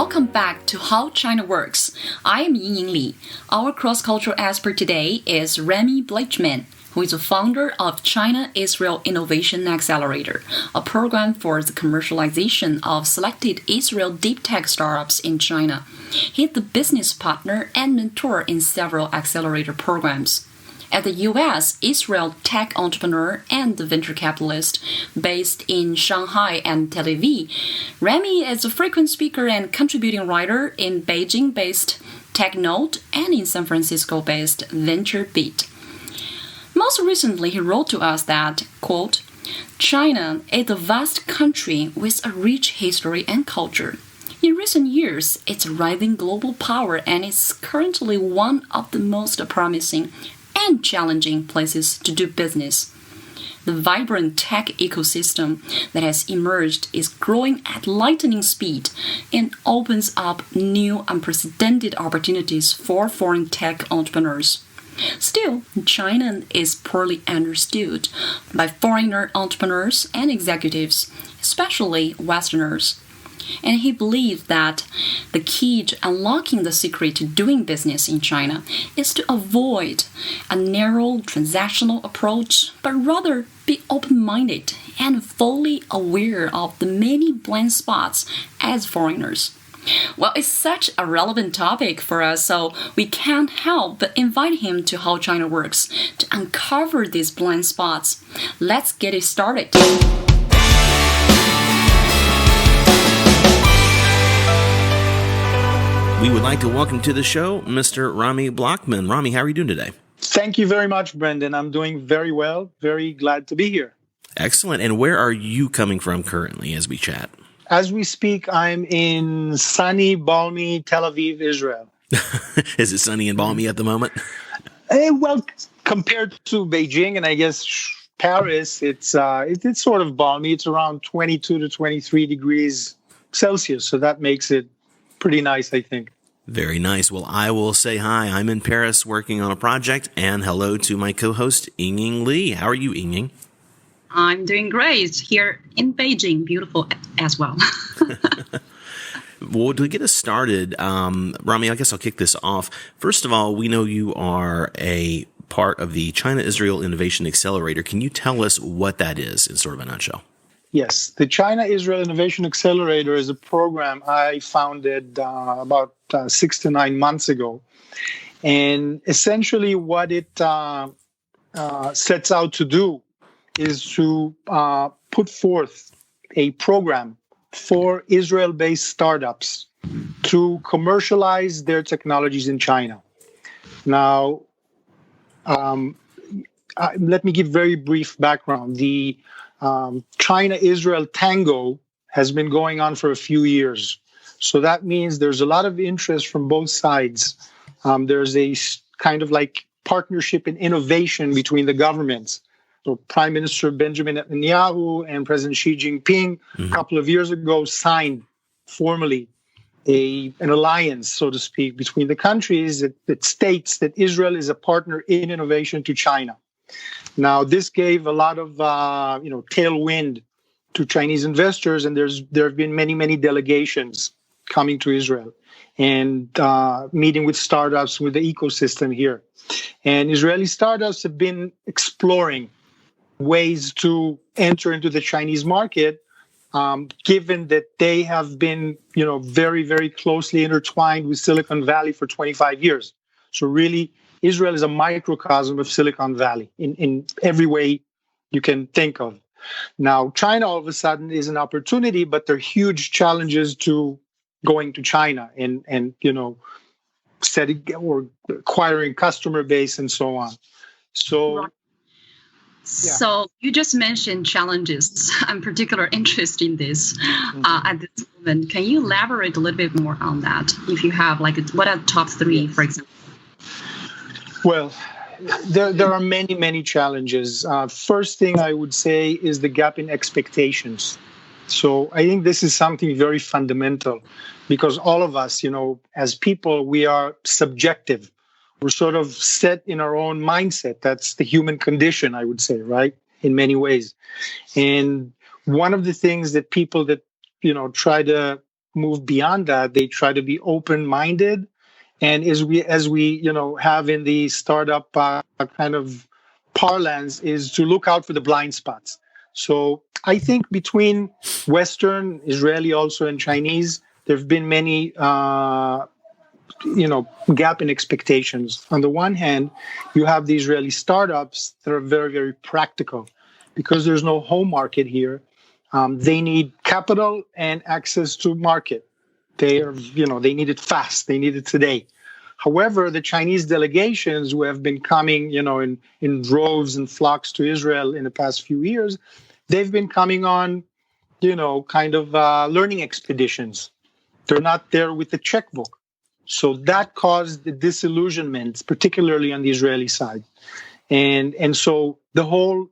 Welcome back to How China Works. I am Ying Li. Our cross-cultural expert today is RAMI BLACHMAN, who is the founder of China-Israel Innovation Accelerator, a program for the commercialization of selected Israel deep tech startups in China. He's the business partner and mentor in several accelerator programs. As a U.S. Israel tech entrepreneur and venture capitalist based in Shanghai and Tel Aviv, RAMI is a frequent speaker and contributing writer in Beijing-based TechNote and in San Francisco-based VentureBeat. Most recently, he wrote to us that, quote, China is a vast country with a rich history and culture. In recent years, it's rising global power and is currently one of the most promising and challenging places to do business. The vibrant tech ecosystem that has emerged is growing at lightning speed and opens up new unprecedented opportunities for foreign tech entrepreneurs. Still, China is poorly understood by foreigner entrepreneurs and executives, especially Westerners. And he believes that the key to unlocking the secret to doing business in China is to avoid a narrow transactional approach, but rather be open-minded and fully aware of the many blind spots as foreigners. Well, it's such a relevant topic for us, so we can't help but invite him to How China Works to uncover these blind spots. Let's get it started. We would like to welcome to the show Mr. RAMI BLACHMAN. RAMI, how are you doing today? Thank you very much, Brendan. I'm doing very well. Very glad to be here. Excellent. And where are you coming from currently as we chat? As we speak, I'm in sunny, balmy Tel Aviv, Israel. Is it sunny and balmy at the moment? Well, compared to Beijing and I guess Paris, it's sort of balmy. It's around 22 to 23 degrees Celsius. So that makes it pretty nice, I think. Very nice. Well, I will say hi. I'm in Paris working on a project, and hello to my co-host, Ying Li. How are you, Ying? I'm doing great here in Beijing. Beautiful as well. Well, to get us started, RAMI, I guess I'll kick this off. First of all, we know you are a part of the China-Israel Innovation Accelerator. Can you tell us what that is in sort of a nutshell? Yes, the China-Israel Innovation Accelerator is a program I founded about 6 to 9 months ago. And essentially what it sets out to do is to put forth a program for Israel-based startups to commercialize their technologies in China. Now, let me give very brief background. The China-Israel tango has been going on for a few years. So that means there's a lot of interest from both sides. There's a kind of like partnership and innovation between the governments. So Prime Minister Benjamin Netanyahu and President Xi Jinping a couple of years ago signed formally an alliance, so to speak, between the countries that states that Israel is a partner in innovation to China. Now, this gave a lot of tailwind to Chinese investors, and there have been many delegations coming to Israel and meeting with startups with the ecosystem here. And Israeli startups have been exploring ways to enter into the Chinese market, given that they have been, very closely intertwined with Silicon Valley for 25 years. So really, Israel is a microcosm of Silicon Valley in every way you can think of. Now, China all of a sudden is an opportunity, but there are huge challenges to going to China and setting or acquiring customer base and so on. So, yeah. So you just mentioned challenges. I'm particularly interested in this at this moment. Can you elaborate a little bit more on that? If you have, what are the top three, for example? Well, there are many challenges. First thing I would say is the gap in expectations. So I think this is something very fundamental because all of us, as people, we are subjective. We're sort of set in our own mindset. That's the human condition, I would say, right? In many ways. And one of the things that people that, try to move beyond that. They try to be open-minded, and as we have in the startup kind of parlance, is to look out for the blind spots. So I think between Western, Israeli, also and Chinese, there have been many gap in expectations. On the one hand, you have the Israeli startups that are very, very practical because there's no home market here. They need capital and access to market. They need it fast. They need it today. However, the Chinese delegations who have been coming, in droves and flocks to Israel in the past few years, they've been coming on, learning expeditions. They're not there with the checkbook. So that caused the disillusionment, particularly on the Israeli side. And so the whole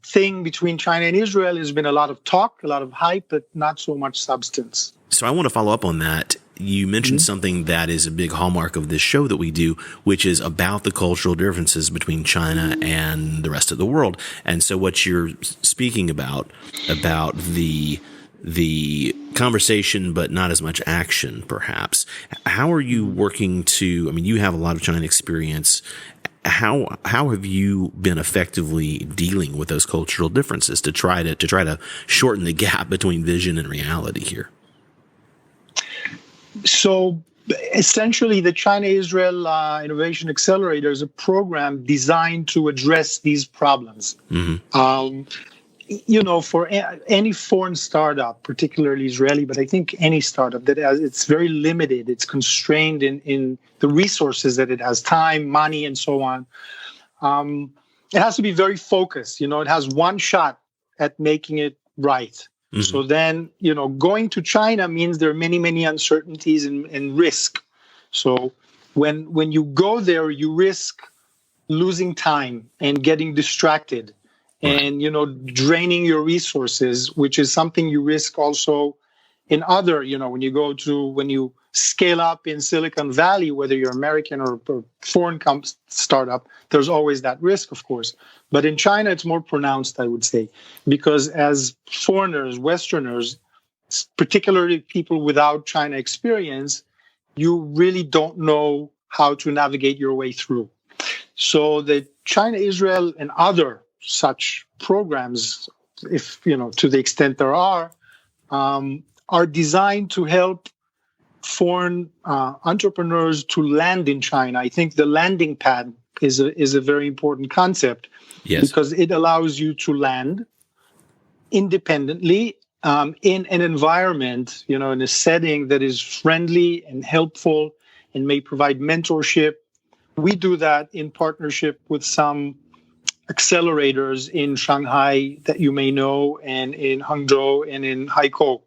thing between China and Israel has been a lot of talk, a lot of hype, but not so much substance. So I want to follow up on that. You mentioned something that is a big hallmark of this show that we do, which is about the cultural differences between China and the rest of the world. And so what you're speaking about the conversation, but not as much action, perhaps. How are you working you have a lot of China experience. How have you been effectively dealing with those cultural differences to try to shorten the gap between vision and reality here? So essentially, the China-Israel Innovation Accelerator is a program designed to address these problems. Mm-hmm. For any foreign startup, particularly Israeli, but I think any startup it's very limited. It's constrained in the resources that it has, time, money, and so on. It has to be very focused. It has one shot at making it right. Mm-hmm. So then, going to China means there are many, many uncertainties and risk. So when you go there, you risk losing time and getting distracted. And, draining your resources, which is something you risk also in other, when you scale up in Silicon Valley, whether you're American or foreign startup, there's always that risk, of course. But in China, it's more pronounced, I would say, because as foreigners, Westerners, particularly people without China experience, you really don't know how to navigate your way through. So the China, Israel, and other such programs, if to the extent there are designed to help foreign entrepreneurs to land in China. I think the landing pad is a very important concept. Yes. Because it allows you to land independently in an environment, in a setting that is friendly and helpful and may provide mentorship. We do that in partnership with some accelerators in Shanghai that you may know, and in Hangzhou and in Haikou.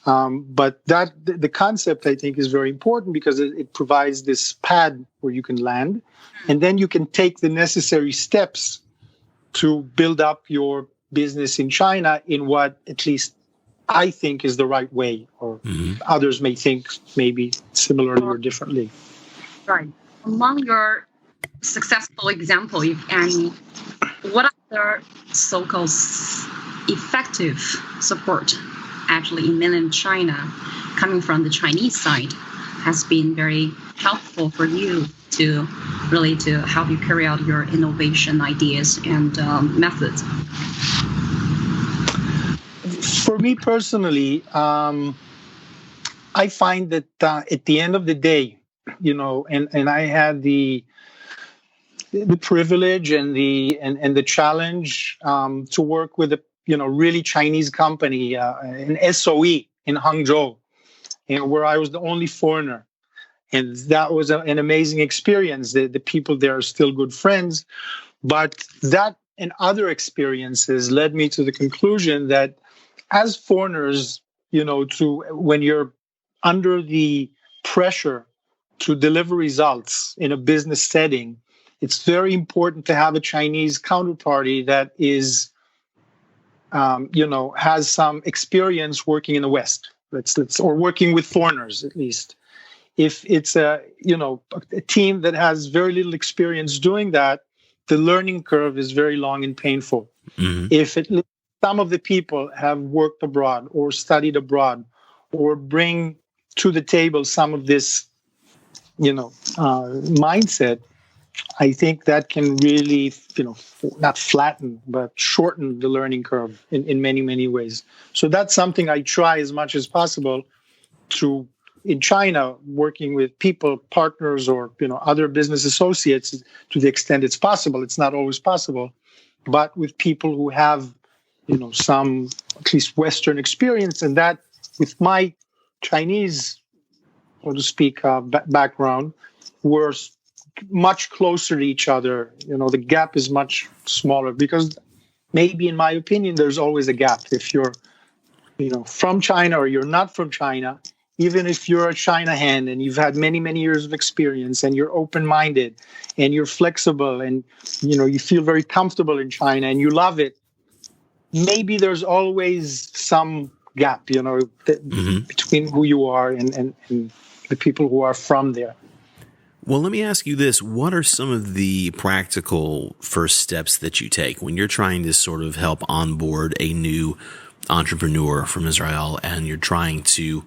But the concept, I think, is very important because it provides this pad where you can land, and then you can take the necessary steps to build up your business in China in what at least I think is the right way, or others may think maybe similarly or differently. Right. Among your successful example, if any, what are the so-called effective support actually in mainland China coming from the Chinese side has been very helpful for you to help you carry out your innovation ideas and methods? For me personally, I find that at the end of the day, and I had the privilege and the challenge to work with a really Chinese company, an SOE in Hangzhou, where I was the only foreigner, and that was an amazing experience. The people there are still good friends, but that and other experiences led me to the conclusion that as foreigners, when you're under the pressure to deliver results in a business setting, it's very important to have a Chinese counterparty that is, has some experience working in the West, or working with foreigners at least. If it's a team that has very little experience doing that, the learning curve is very long and painful. Mm-hmm. If some of the people have worked abroad or studied abroad or bring to the table some of this, mindset, I think that can really, not flatten, but shorten the learning curve in many, many ways. So that's something I try as much as possible to, in China, working with people, partners, or, other business associates to the extent it's possible. It's not always possible, but with people who have, some at least Western experience, and that with my Chinese, so to speak, background, we're much closer to each other. The gap is much smaller because maybe, in my opinion, there's always a gap. If you're, from China or you're not from China, even if you're a China hand and you've had many, many years of experience and you're open-minded and you're flexible and, you feel very comfortable in China and you love it, maybe there's always some gap, between who you are and the people who are from there. Well, let me ask you this. What are some of the practical first steps that you take when you're trying to sort of help onboard a new entrepreneur from Israel and you're trying to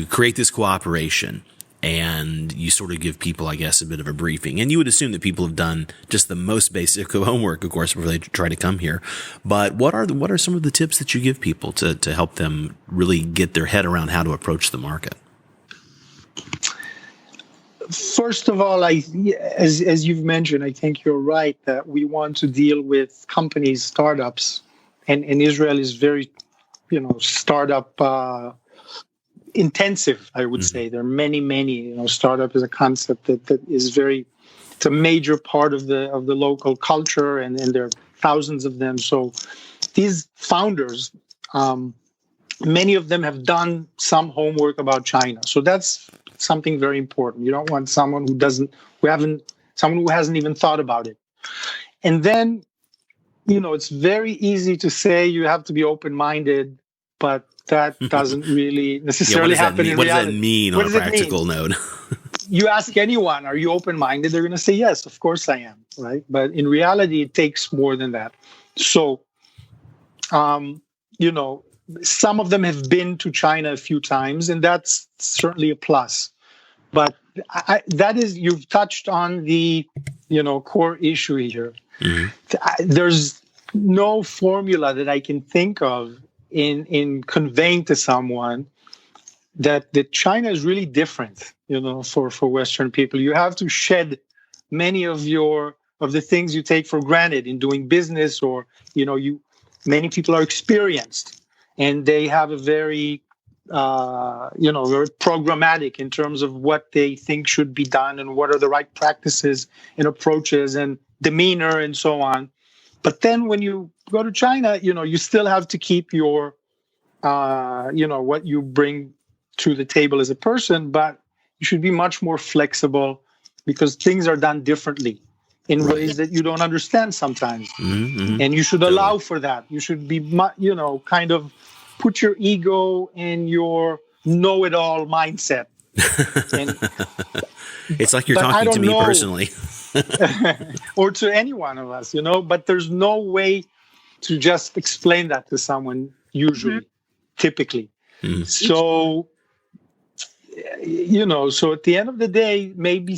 create this cooperation and you sort of give people, I guess, a bit of a briefing? And you would assume that people have done just the most basic homework, of course, before they try to come here. But what are some of the tips that you give people to help them really get their head around how to approach the market? First of all, as you've mentioned, I think you're right that we want to deal with companies, startups, and Israel is very, startup intensive, I would say. There are many, startup is a concept that is it's a major part of the local culture, and there are thousands of them. So these founders, many of them have done some homework about China. So that's something very important. You don't want someone who hasn't even thought about it. And then, it's very easy to say you have to be open-minded, but that doesn't really necessarily happen in reality. What does that mean on a practical note? You ask anyone, are you open-minded? They're going to say, yes, of course I am, right? But in reality, it takes more than that. So, some of them have been to China a few times, and that's certainly a plus. But you've touched on the, core issue here. Mm-hmm. There's no formula that I can think of in conveying to someone that China is really different, for Western people. You have to shed many of the things you take for granted in doing business, or, many people are experienced. And they have a very, very programmatic in terms of what they think should be done and what are the right practices and approaches and demeanor and so on. But then when you go to China, you still have to keep your, what you bring to the table as a person, but you should be much more flexible because things are done differently in ways that you don't understand sometimes. Mm-hmm. And you should allow for that. You should be, kind of put your ego and your know-it-all mindset. It's like you're talking to me personally. Or to any one of us, but there's no way to just explain that to someone usually, typically. Mm-hmm. So, so at the end of the day, maybe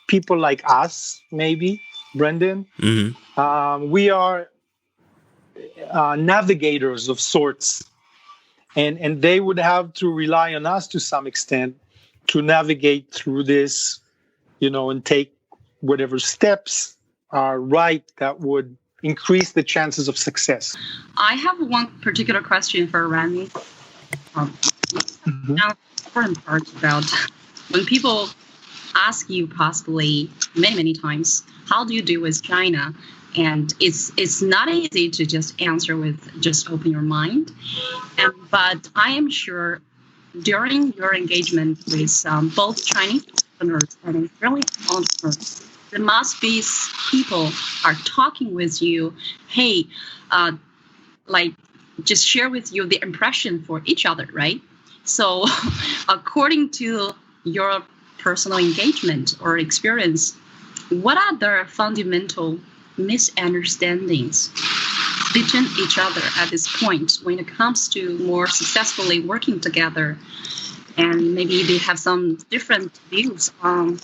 people like us, maybe, Brendan, we are navigators of sorts, and they would have to rely on us to some extent to navigate through this, and take whatever steps are right that would increase the chances of success. I have one particular question for Rami. Now, important part about when people ask you possibly many times, how do you deal with China? And it's not easy to just answer with just open your mind. But I am sure during your engagement with both Chinese entrepreneurs and Israeli entrepreneurs, there must be people are talking with you, hey, just share with you the impression for each other, right? So according to your personal engagement or experience, what are the fundamental misunderstandings beaten each other at this point when it comes to more successfully working together. And maybe they have some different views on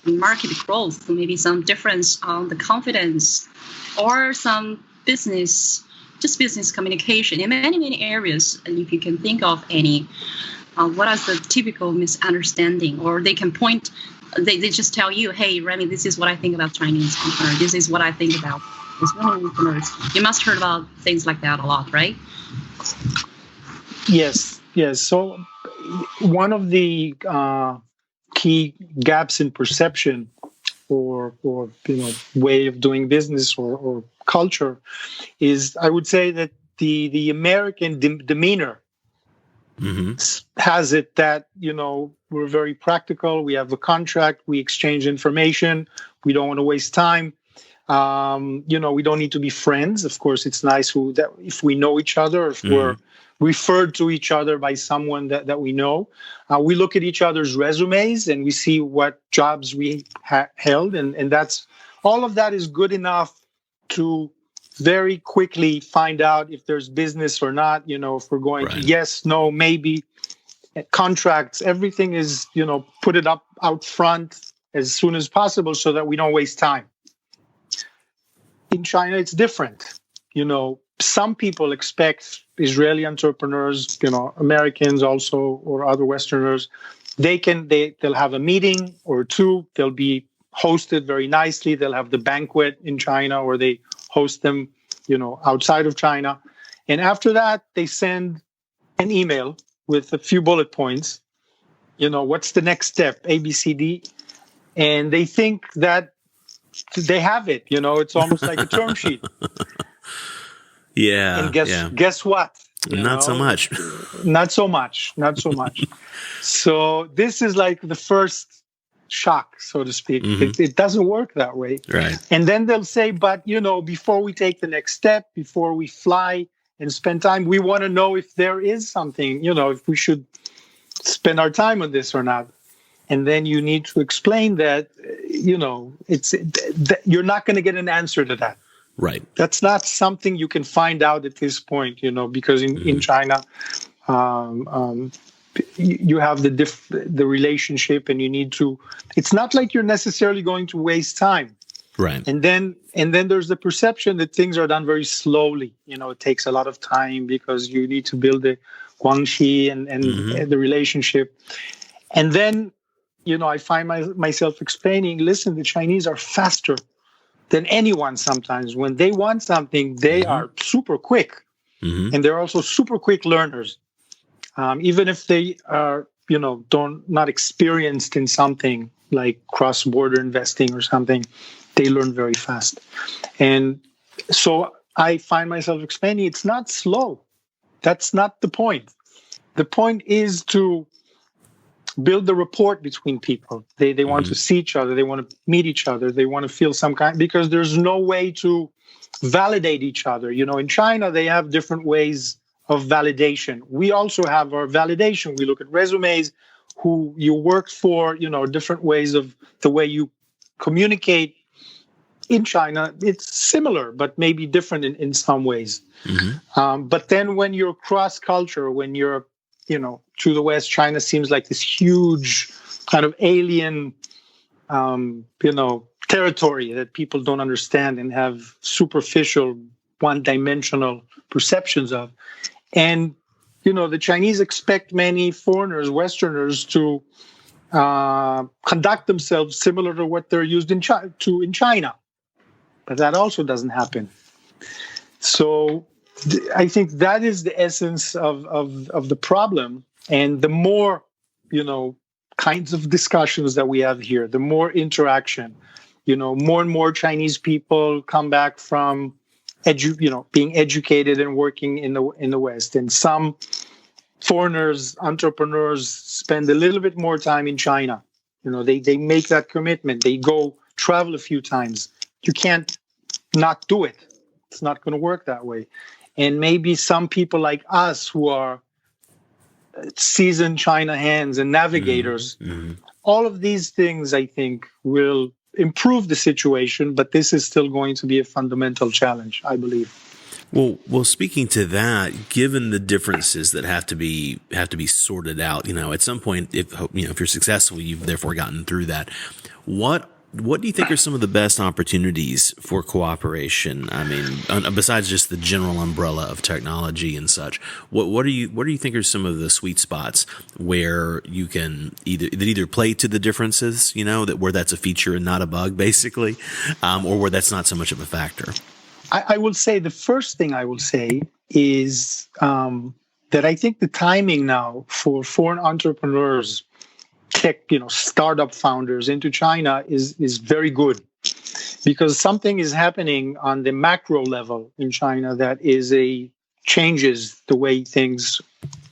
market growth, maybe some difference on the confidence, or some business communication in many areas. And if you can think of any, what is the typical misunderstanding? Or they can point, they just tell you, hey, Remy, this is what I think about Chinese entrepreneurs. This is what I think about Israeli entrepreneurs. You must heard about things like that a lot, right? Yes. So one of the key gaps in perception or way of doing business or culture is, I would say, that the American demeanor has it that we're very practical. We have a contract. We exchange information. We don't want to waste time. We don't need to be friends. Of course, it's nice that if we know each other, if we're referred to each other by someone that we know. We look at each other's resumes and we see what jobs we held. And that's all of that is good enough to very quickly find out if there's business or not, if we're going to yes, no, maybe. Contracts, everything is, put it up out front as soon as possible so that we don't waste time. In China, it's different. Some people expect Israeli entrepreneurs, Americans also, or other Westerners, they'll have a meeting or two. They'll be hosted very nicely. They'll have the banquet in China, or they host them, outside of China. And after that, they send an email with a few bullet points. What's the next step? A, B, C, D. And they think that they have it. It's almost like a term sheet. Yeah. And guess what? Not so much. Not so much. So this is like the first shock, so to speak. It doesn't work that way. Right. And then they'll say, but, before we take the next step, before we fly and spend time, we want to know if there is something, if we should spend our time on this or not. And then you need to explain that, you're not going to get an answer to that. Right. That's not something you can find out at this point, because in China, you have the relationship, and you need to. It's not like you're necessarily going to waste time. Right. And then there's the perception that things are done very slowly. It takes a lot of time because you need to build the guangxi and the relationship. And then, I find myself explaining, listen, the Chinese are faster than anyone sometimes. When they want something, they are super quick. And they're also super quick learners. Even if they are, not experienced in something like cross-border investing or something, they learn very fast. And so I find myself explaining, it's not slow. That's not the point. The point is to build the rapport between people. They want to see each other. They want to meet each other. They want to feel some kind, because there's no way to validate each other. In China, they have different ways of validation. We also have our validation. We look at resumes, who you worked for, different ways of the way you communicate. In China, it's similar, but maybe different in some ways. But then when you're cross-culture, when you're, to the West, China seems like this huge kind of alien, territory that people don't understand and have superficial, one-dimensional perceptions of. And, the Chinese expect many foreigners, Westerners, to conduct themselves similar to what they're used in China. But that also doesn't happen. So I think that is the essence of the problem. And the more, kinds of discussions that we have here, the more interaction, more and more Chinese people come back from being educated and working in the West. And some foreigners, entrepreneurs spend a little bit more time in China. They make that commitment. They go travel a few times. You can't not do it. It's not going to work that way. And maybe some people like us who are seasoned China hands and navigators, all of these things, I think, will improve the situation, but this is still going to be a fundamental challenge, I believe. Well, speaking to that, given the differences that have to be sorted out, at some point, if you're successful, you've therefore gotten through that. What do you think are some of the best opportunities for cooperation? I mean, besides just the general umbrella of technology and such, what do you think are some of the sweet spots where you can either play to the differences, where that's a feature and not a bug, basically, or where that's not so much of a factor? I will say the first thing I will say is that I think the timing now for foreign entrepreneurs, tech, startup founders into China is very good, because something is happening on the macro level in China that changes the way things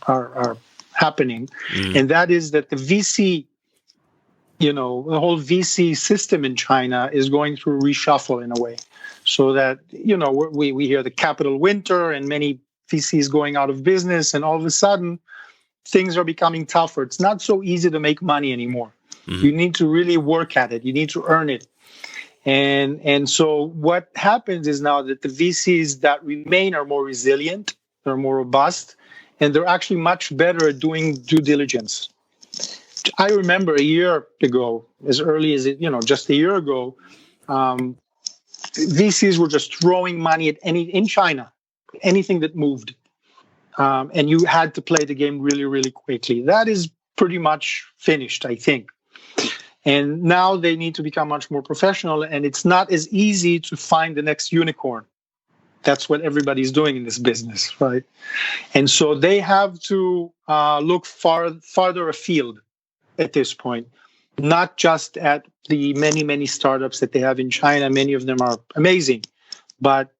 are happening, and that is that the VC, the whole VC system in China is going through reshuffle in a way. So that, we hear the capital winter and many VCs going out of business, and all of a sudden things are becoming tougher. It's not so easy to make money anymore. Mm-hmm. You need to really work at it. You need to earn it. And so what happens is now that the VCs that remain are more resilient, they're more robust, and they're actually much better at doing due diligence. I remember a year ago, as early as just a year ago, VCs were just throwing money at in China, anything that moved. And you had to play the game really, really quickly. That is pretty much finished, I think. And now they need to become much more professional, and it's not as easy to find the next unicorn. That's what everybody's doing in this business, right? And so they have to look farther afield at this point, not just at the many, many startups that they have in China. Many of them are amazing, but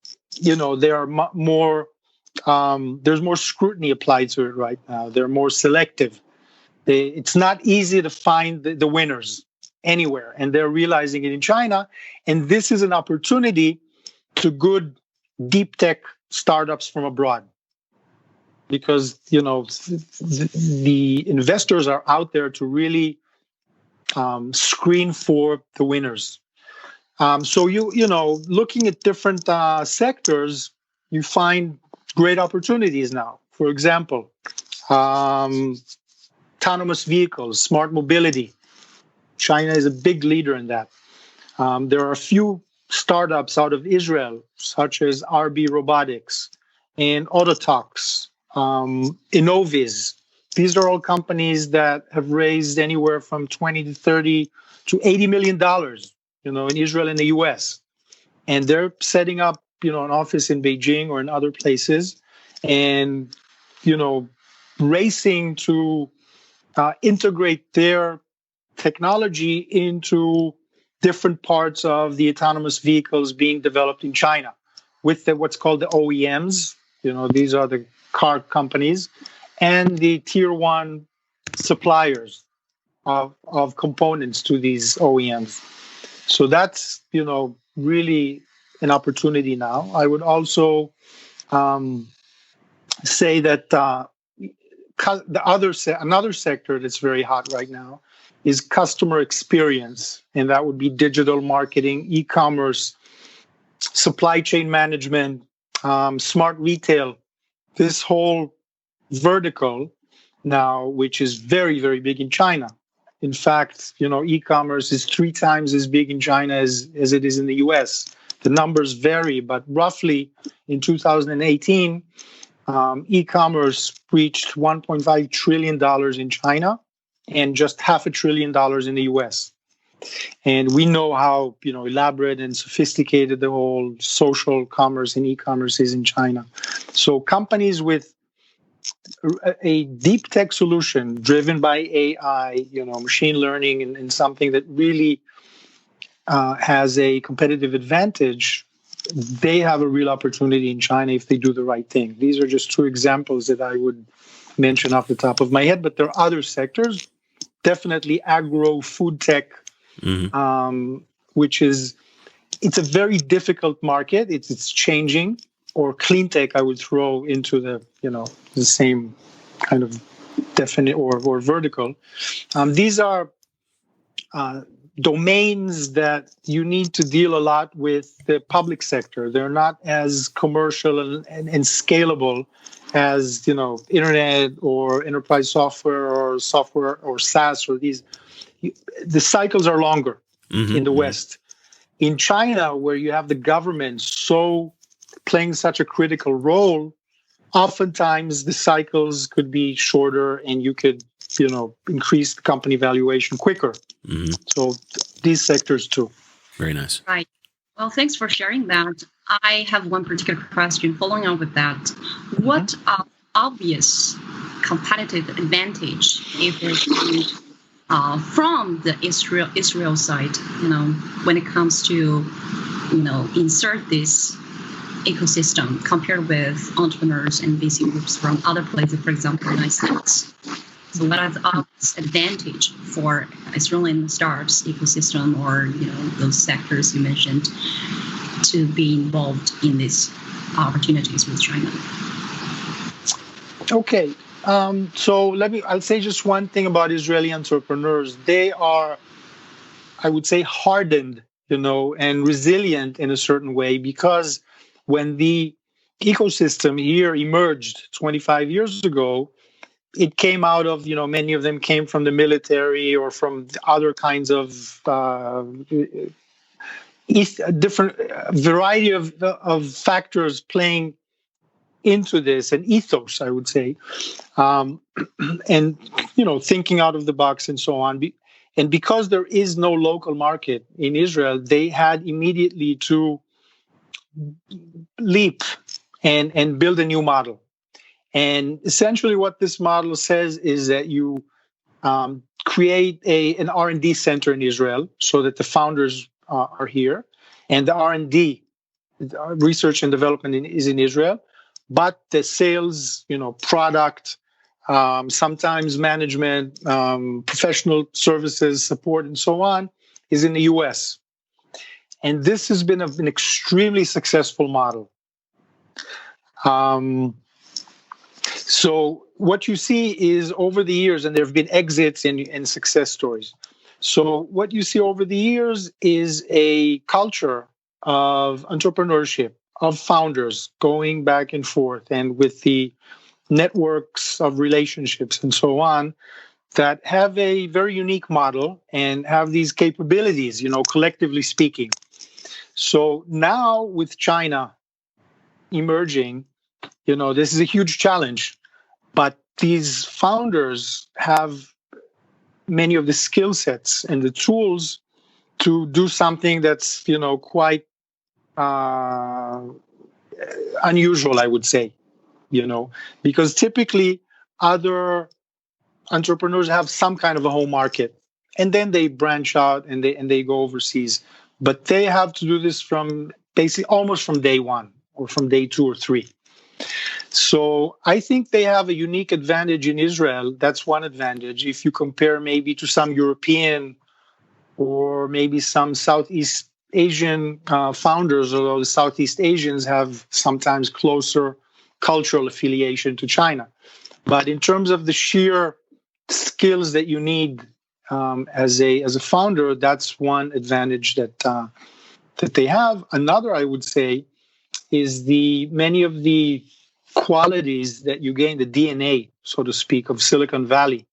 there are more. There's more scrutiny applied to it right now. They're more selective. It's not easy to find the winners anywhere, and they're realizing it in China. And this is an opportunity to good deep tech startups from abroad, because the investors are out there to really screen for the winners. So looking at different sectors, you find great opportunities now. For example, autonomous vehicles, smart mobility. China is a big leader in that. There are a few startups out of Israel, such as RB Robotics and Autotalks, Innoviz. These are all companies that have raised anywhere from 20 to 30 to $80 million, in Israel and the US. And they're setting up, an office in Beijing or in other places, and, racing to integrate their technology into different parts of the autonomous vehicles being developed in China with what's called the OEMs. These are the car companies and the tier one suppliers of components to these OEMs. So that's, really an opportunity now. I would also say that another sector that's very hot right now is customer experience, and that would be digital marketing, e-commerce, supply chain management, smart retail. This whole vertical now, which is very, very big in China. In fact, e-commerce is 3 times as big in China as it is in the US. The numbers vary, but roughly in 2018, e-commerce reached $1.5 trillion in China and just $500 billion in the US. And we know how elaborate and sophisticated the whole social commerce and e-commerce is in China. So companies with a deep tech solution driven by AI, machine learning, and something that really has a competitive advantage, they have a real opportunity in China if they do the right thing. These are just 2 examples that I would mention off the top of my head, but there are other sectors, definitely agro, food tech, which it's a very difficult market. It's changing. Or clean tech, I would throw into the same kind of definite or vertical. These are domains that you need to deal a lot with the public sector. They're not as commercial and scalable as, internet or enterprise software or SaaS or these. The cycles are longer in the West. In China, where you have the government so playing such a critical role, oftentimes the cycles could be shorter and you could, increase the company valuation quicker. So these sectors too. Very nice. Right. Well, thanks for sharing that. I have one particular question following up with that. What are obvious competitive advantage if we're from the Israel side, when it comes to, insert this ecosystem compared with entrepreneurs and VC groups from other places, for example, United States? So what are the obvious advantage for Israeli startups ecosystem or, those sectors you mentioned to be involved in these opportunities with China? Okay. So I'll say just one thing about Israeli entrepreneurs. They are, I would say, hardened, and resilient in a certain way, because when the ecosystem here emerged 25 years ago, it came out of, many of them came from the military or from other kinds of different variety of factors playing into this, and ethos, I would say, and thinking out of the box and so on. And because there is no local market in Israel, they had immediately to leap and build a new model. And essentially, what this model says is that you create an R&D center in Israel, so that the founders are here, and the R&D, research and development, is in Israel. But the sales, product, sometimes management, professional services, support, and so on, is in the US. And this has been an extremely successful model. So what you see is over the years, and there have been exits and success stories. So what you see over the years is a culture of entrepreneurship, of founders going back and forth, and with the networks of relationships and so on, that have a very unique model and have these capabilities, collectively speaking. So now with China emerging, this is a huge challenge, but these founders have many of the skill sets and the tools to do something that's, quite unusual, I would say, because typically other entrepreneurs have some kind of a home market, and then they branch out and they go overseas. But they have to do this from basically almost from day one or from day 2 or 3. So I think they have a unique advantage in Israel. That's one advantage. If you compare maybe to some European or maybe some Southeast Asian founders, although the Southeast Asians have sometimes closer cultural affiliation to China. But in terms of the sheer skills that you need as a founder, that's one advantage that they have. Another, I would say, is many of the qualities that you gain, the DNA, so to speak, of Silicon Valley,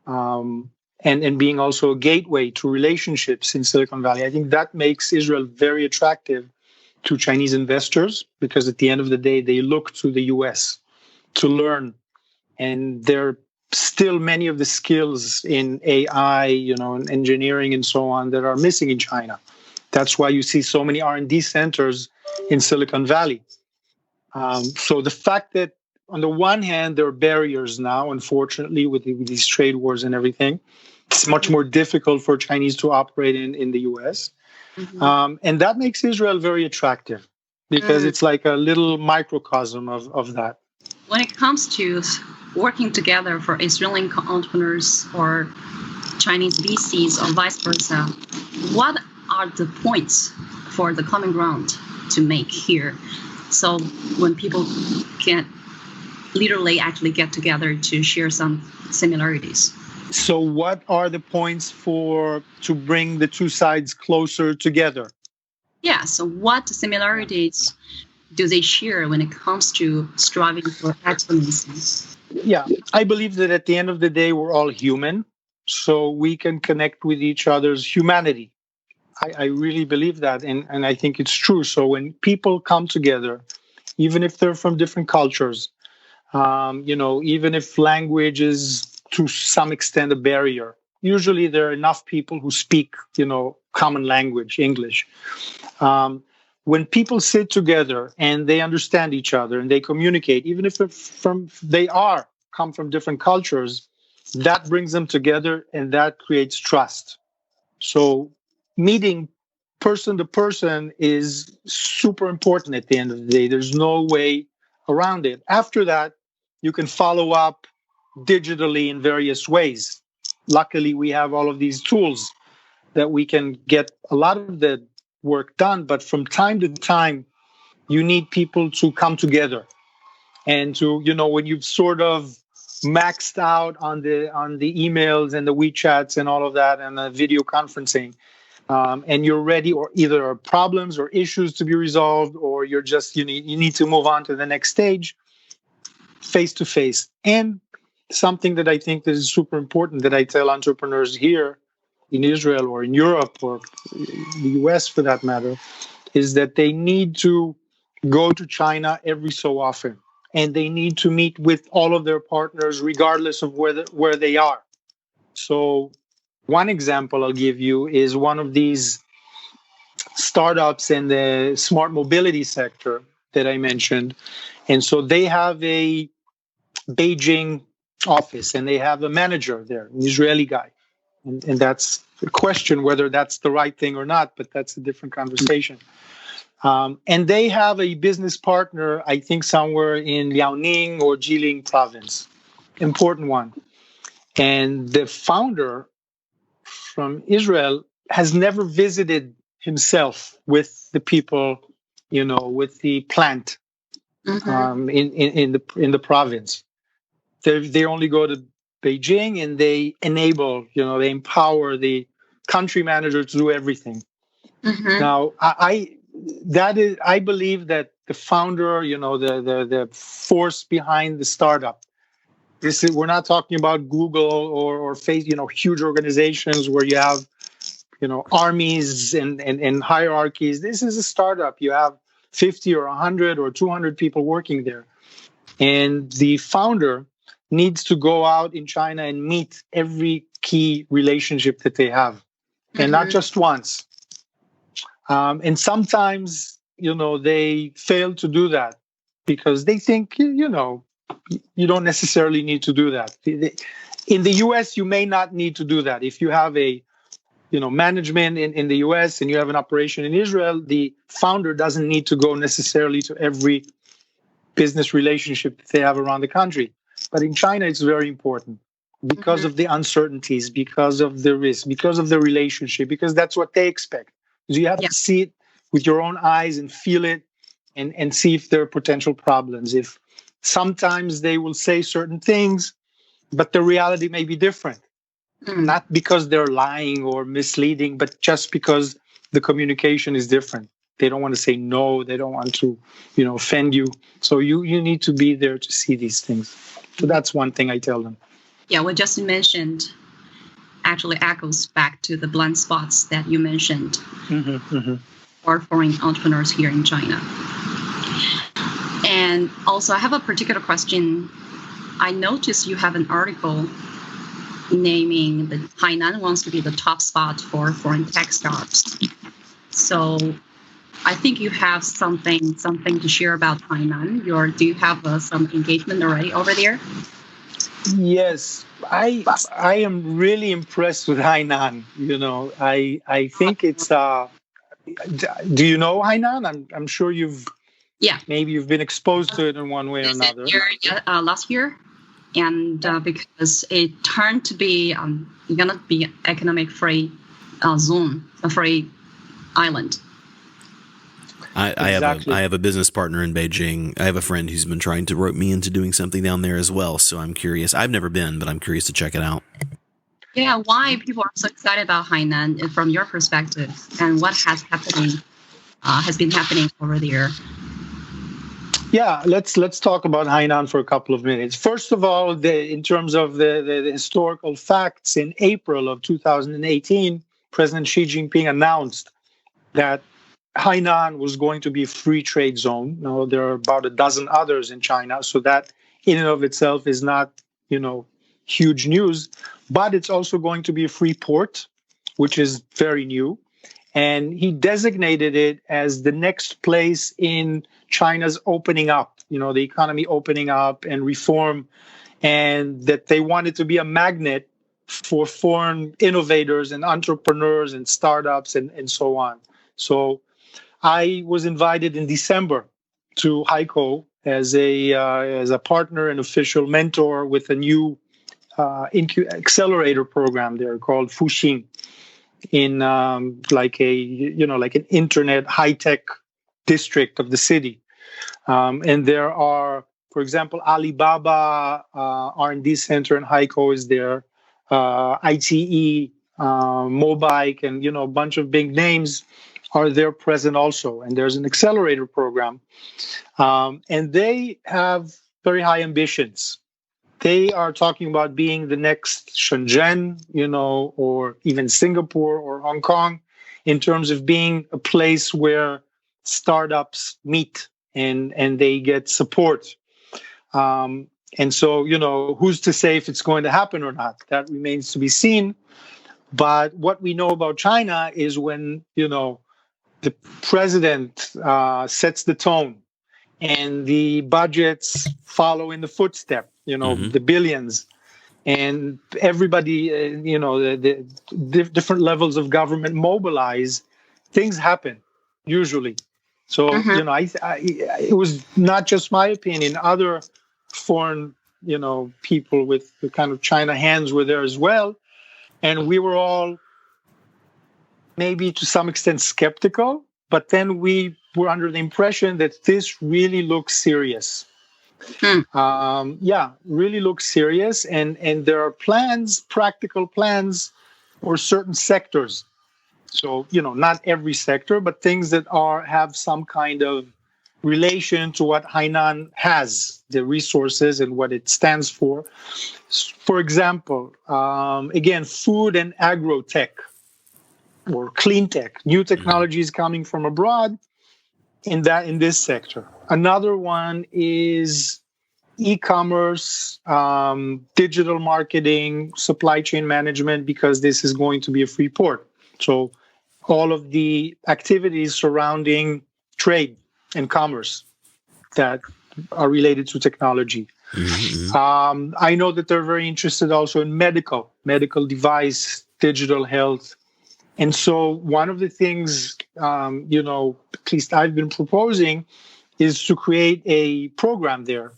and being also a gateway to relationships in Silicon Valley. I think that makes Israel very attractive to Chinese investors, because at the end of the day, they look to the US to learn. And there are still many of the skills in AI, and engineering and so on that are missing in China. That's why you see so many R&D centers in Silicon Valley. So the fact that on the one hand, there are barriers now, unfortunately, with these trade wars and everything, it's much more difficult for Chinese to operate in the US. Mm-hmm. And that makes Israel very attractive, because it's like a little microcosm of that. When it comes to working together for Israeli entrepreneurs or Chinese VCs or vice versa, what are the points for the common ground to make here? So when people can literally actually get together to share some similarities. So, what are the points to bring the two sides closer together? Yeah, so what similarities do they share when it comes to striving for excellence? Yeah, I believe that at the end of the day, we're all human, so we can connect with each other's humanity. I really believe that, and I think it's true. So when people come together, even if they're from different cultures, even if language is to some extent a barrier, usually there are enough people who speak, common language, English. When people sit together and they understand each other and they communicate, even if they come from different cultures, that brings them together and that creates trust. So meeting person to person is super important at the end of the day. There's no way around it. After that, you can follow up digitally in various ways. Luckily, we have all of these tools that we can get a lot of the work done, but from time to time, you need people to come together and to, when you've sort of maxed out on the emails and the WeChats and all of that and the video conferencing, and you're ready, or either problems or issues to be resolved, or you need to move on to the next stage, face to face. And something that I think that is super important that I tell entrepreneurs here in Israel or in Europe or the US for that matter, is that they need to go to China every so often, and they need to meet with all of their partners regardless of where they are. So one example I'll give you is one of these startups in the smart mobility sector that I mentioned. And so they have a Beijing office and they have a manager there, an Israeli guy. And that's a question whether that's the right thing or not, but that's a different conversation. And they have a business partner, I think somewhere in Liaoning or Jilin province, important one. And the founder from Israel has never visited himself with the people, with the plant in the province. They only go to Beijing and they enable, they empower the country manager to do everything. Now, I believe that the founder, the force behind the startup. We're not talking about Google or Facebook, huge organizations where you have, armies and hierarchies. This is a startup. You have 50 or 100 or 200 people working there. And the founder needs to go out in China and meet every key relationship that they have, and not just once. And sometimes, they fail to do that because they think, you don't necessarily need to do that. In the US, you may not need to do that. If you have a, management in the US and you have an operation in Israel, the founder doesn't need to go necessarily to every business relationship that they have around the country. But in China, it's very important because of the uncertainties, because of the risk, because of the relationship, because that's what they expect. So you have to see it with your own eyes and feel it and see if there are potential problems. If sometimes they will say certain things, but the reality may be different. Not because they're lying or misleading, but just because the communication is different. They don't want to say no. They don't want to, offend you. So you need to be there to see these things. So that's one thing I tell them. Yeah, what just mentioned actually echoes back to the blind spots that you mentioned for foreign entrepreneurs here in China. And also, I have a particular question. I noticed you have an article naming that Hainan wants to be the top spot for foreign tech startups. So I think you have something to share about Hainan. Do you have some engagement already over there? Yes, I am really impressed with Hainan. I think it's. Do you know Hainan? I'm sure maybe you've been exposed to it in one way or another. Last year, and because it turned to be gonna be economic free zone, a free island. I have a business partner in Beijing. I have a friend who's been trying to rope me into doing something down there as well. So I'm curious. I've never been, but I'm curious to check it out. Yeah, why people are so excited about Hainan from your perspective, and what has been happening over there. Yeah, let's talk about Hainan for a couple of minutes. First of all, in terms of the historical facts, in April of 2018, President Xi Jinping announced that Hainan was going to be a free trade zone. Now, there are about a dozen others in China, so that in and of itself is not, huge news. But it's also going to be a free port, which is very new. And he designated it as the next place in China's opening up, the economy opening up and reform, and that they wanted to be a magnet for foreign innovators and entrepreneurs and startups and so on. So I was invited in December to Haikou as a partner and official mentor with a new accelerator program there called Fuxing, in like an internet high-tech district of the city. And there are, for example, Alibaba R&D Center in Haikou is there, ITE, Mobike, and a bunch of big names are there present also. And there's an accelerator program. And they have very high ambitions. They are talking about being the next Shenzhen, or even Singapore or Hong Kong, in terms of being a place where startups meet and they get support. And so, who's to say if it's going to happen or not? That remains to be seen. But what we know about China is when, the president sets the tone and the budgets follow in the footstep, the billions, and everybody, the different levels of government mobilize, things happen usually. So, it was not just my opinion. Other foreign, people with the kind of China hands were there as well. And we were all maybe to some extent skeptical, but then we were under the impression that this really looks serious. Really looks serious. And there are plans, practical plans for certain sectors. So, not every sector, but things that have some kind of relation to what Hainan has, the resources and what it stands for. For example, again, food and agro-tech or clean tech, new technologies coming from abroad in this sector. Another one is e-commerce, digital marketing, supply chain management, because this is going to be a free port. So all of the activities surrounding trade and commerce that are related to technology. Mm-hmm. I know that they're very interested also in medical device, digital health. And so one of the things, at least I've been proposing, is to create a program there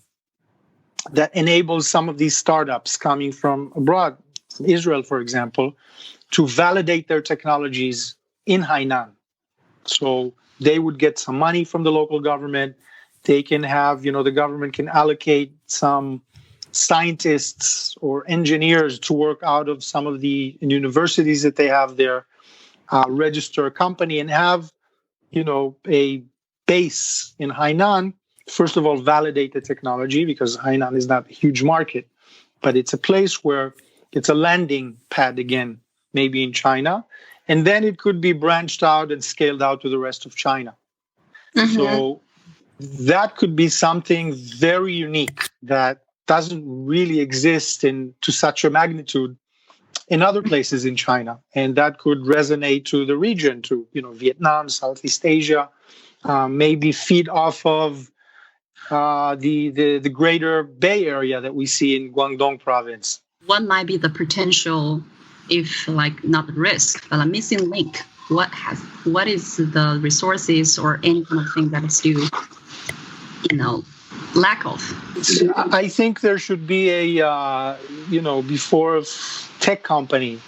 that enables some of these startups coming from abroad, Israel, for example, to validate their technologies in Hainan. So they would get some money from the local government. They can have, the government can allocate some scientists or engineers to work out of some of the universities that they have there, register a company and have, a base in Hainan. First of all, validate the technology, because Hainan is not a huge market, but it's a place where it's a landing pad again, maybe in China. And then it could be branched out and scaled out to the rest of China. Mm-hmm. So that could be something very unique that doesn't really exist to such a magnitude in other places in China. And that could resonate to the region, to Vietnam, Southeast Asia, maybe feed off of the greater Bay Area that we see in Guangdong province. What might be the potential, if not the risk, but a missing link? What is the resources or any kind of thing that is still, lack of? I think there should be before a tech company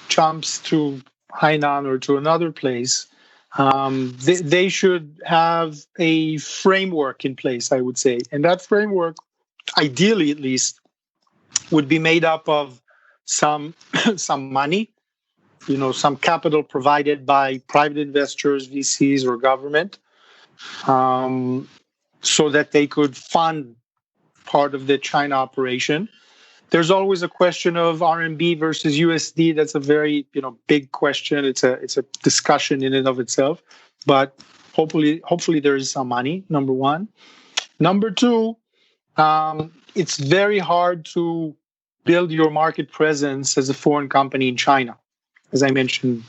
jumps to Hainan or to another place, they should have a framework in place, I would say. And that framework, ideally at least, would be made up of some some money, some capital provided by private investors, VCs, or government, so that they could fund part of the China operation. There's always a question of RMB versus USD. That's a very big question. It's a discussion in and of itself. But hopefully there is some money. Number one. Number two, it's very hard to build your market presence as a foreign company in China, as I mentioned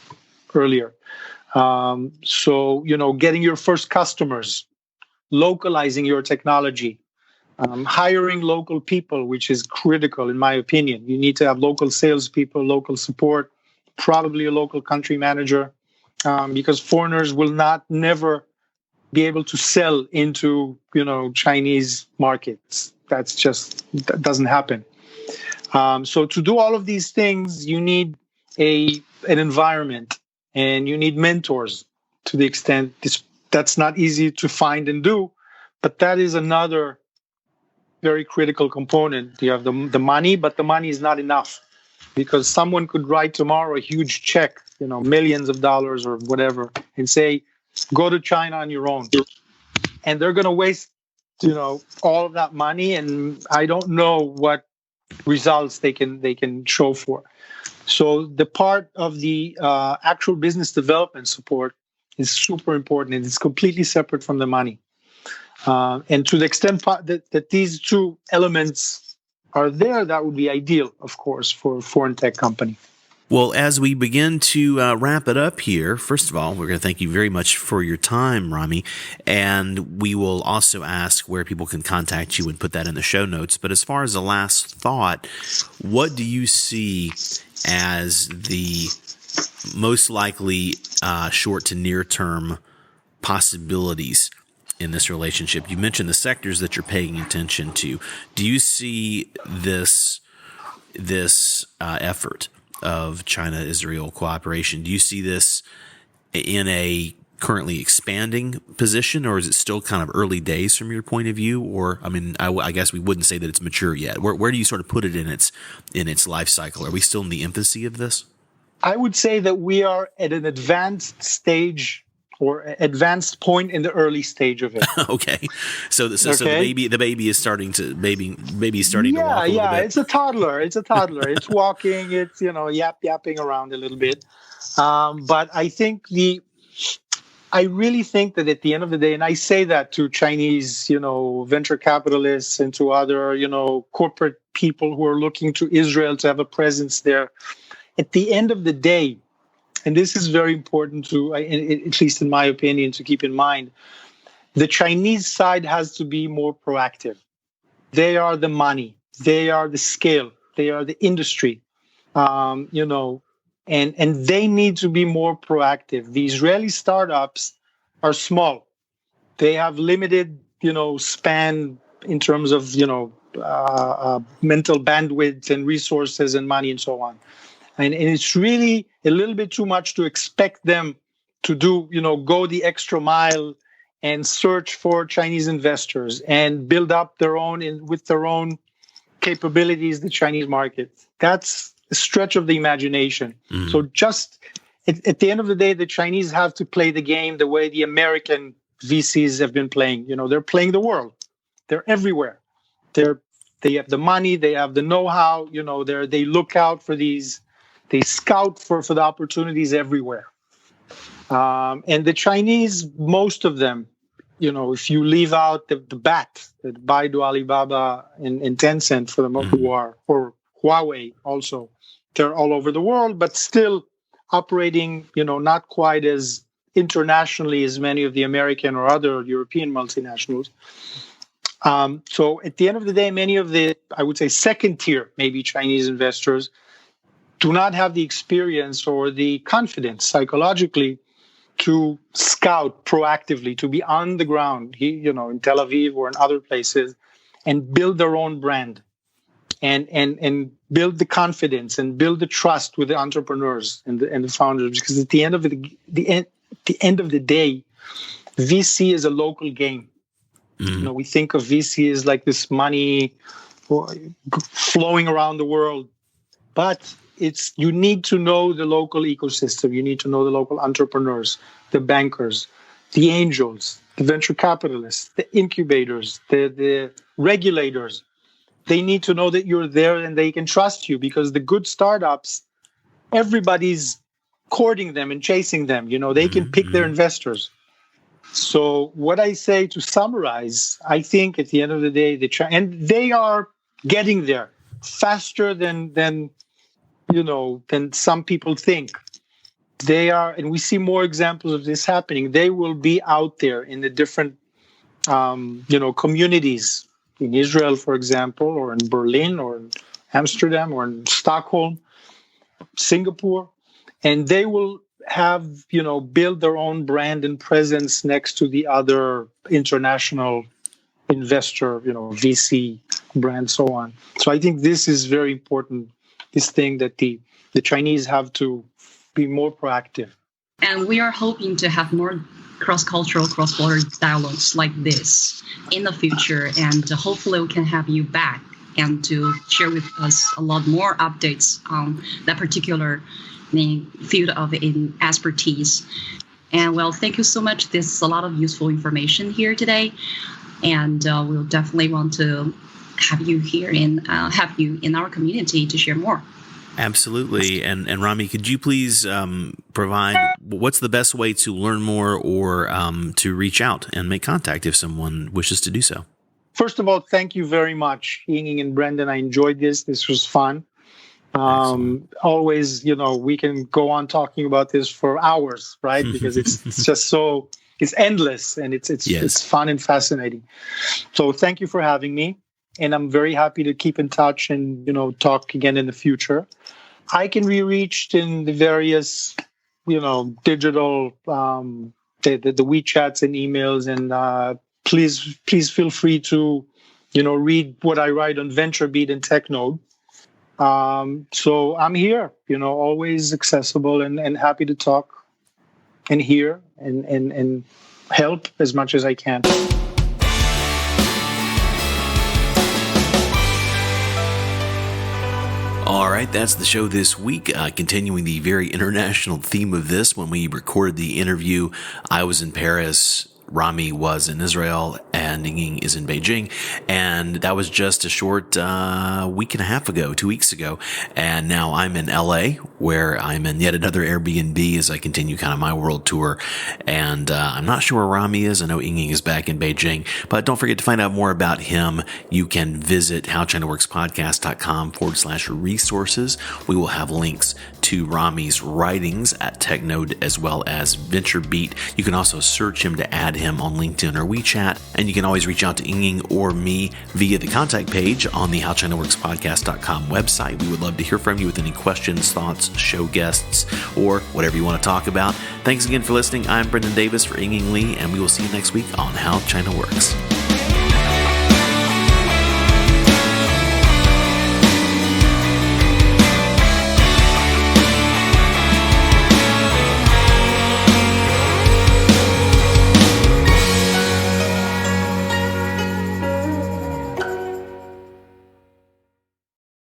earlier. So getting your first customers, localizing your technology. Hiring local people, which is critical in my opinion. You need to have local salespeople, local support, probably a local country manager, because foreigners will never be able to sell into Chinese markets. That doesn't happen. So to do all of these things, you need an environment, and you need mentors. To the extent that's not easy to find and do, but that is another very critical component. You have the money, but the money is not enough, because someone could write tomorrow a huge check, millions of dollars or whatever, and say, go to China on your own. And they're going to waste, all of that money. And I don't know what results they can show for. So the part of the actual business development support is super important, and it's completely separate from the money. And to the extent that these two elements are there, that would be ideal, of course, for a foreign tech company. Well, as we begin to wrap it up here, first of all, we're going to thank you very much for your time, Rami. And we will also ask where people can contact you and put that in the show notes. But as far as the last thought, what do you see as the most likely short to near term possibilities in this relationship? You mentioned the sectors that you're paying attention to. Do you see this effort of China-Israel cooperation, do you see this in a currently expanding position, or is it still kind of early days from your point of view? Or, I guess we wouldn't say that it's mature yet. Where do you sort of put it in its life cycle? Are we still in the infancy of this? I would say that we are at an advanced stage or advanced point in the early stage of it. Okay, so the baby is starting to walk. Yeah, it's a toddler. It's walking. It's yapping around a little bit. But I really think that at the end of the day, and I say that to Chinese, venture capitalists and to other, corporate people who are looking to Israel to have a presence there. At the end of the day, and this is very important to, at least in my opinion, to keep in mind, the Chinese side has to be more proactive. They are the money. They are the scale. They are the industry, and they need to be more proactive. The Israeli startups are small. They have limited, span in terms of, mental bandwidth and resources and money and so on. And it's really a little bit too much to expect them to do, go the extra mile and search for Chinese investors and build up with their own capabilities, the Chinese market. That's a stretch of the imagination. Mm. So just at the end of the day, the Chinese have to play the game the way the American VCs have been playing. They're playing the world. They're everywhere. They have the money. They have the know-how. They look out for these. They scout for the opportunities everywhere. And the Chinese, most of them, if you leave out the BAT, the Baidu, Alibaba, and Tencent for the who are, or Huawei also, they're all over the world, but still operating, not quite as internationally as many of the American or other European multinationals. So at the end of the day, many of the, I would say, second tier, maybe Chinese investors, do not have the experience or the confidence psychologically to scout proactively, to be on the ground, in Tel Aviv or in other places, and build their own brand, and build the confidence and build the trust with the entrepreneurs and the founders. Because at the end of the day, VC is a local game. Mm-hmm. We think of VC as like this money flowing around the world. But you need to know the local ecosystem. You need to know the local entrepreneurs, the bankers, the angels, the venture capitalists, the incubators, the regulators. They need to know that you're there and they can trust you, because the good startups, everybody's courting them and chasing them. They can pick their investors. So what I say, to summarize, I think at the end of the day, and they are getting there faster than some people think. They are, and we see more examples of this happening. They will be out there in the different, communities in Israel, for example, or in Berlin, or in Amsterdam, or in Stockholm, Singapore, and they will have, build their own brand and presence next to the other international investor, VC brand, so on. So I think this is very important, this thing that the Chinese have to be more proactive. And we are hoping to have more cross-cultural, cross-border dialogues like this in the future. And hopefully we can have you back and to share with us a lot more updates on that particular field of expertise. And well, thank you so much. There's a lot of useful information here today. And we'll definitely want to have you here in our community to share more. Absolutely. And Rami, could you please provide what's the best way to learn more or to reach out and make contact if someone wishes to do so? First of all, thank you very much, Ying and Brendan. I enjoyed this. This was fun. Always, we can go on talking about this for hours, right? Because it's just it's endless, and it's fun and fascinating. So thank you for having me. And I'm very happy to keep in touch and, talk again in the future. I can be reached in the various, digital, the WeChats and emails. And please feel free to, read what I write on VentureBeat and TechNode. So I'm here, always accessible and happy to talk and hear and help as much as I can. All right, that's the show this week. Continuing the very international theme of this, when we recorded the interview, I was in Paris, Rami was in Israel, and Ying is in Beijing. And that was just a short week and a half ago, 2 weeks ago. And now I'm in LA, where I'm in yet another Airbnb as I continue kind of my world tour. And I'm not sure where Rami is. I know Ying is back in Beijing. But don't forget to find out more about him. You can visit howchinaworkspodcast.com/resources. We will have links to Rami's writings at TechNode as well as VentureBeat. You can also search him to add him on LinkedIn or WeChat, and you can always reach out to Ying or me via the contact page on the howchinaworkspodcast.com website. We would love to hear from you with any questions, thoughts, show guests, or whatever you want to talk about. Thanks again for listening. I'm Brendan Davis for Ying Lee, and we will see you next week on How China Works.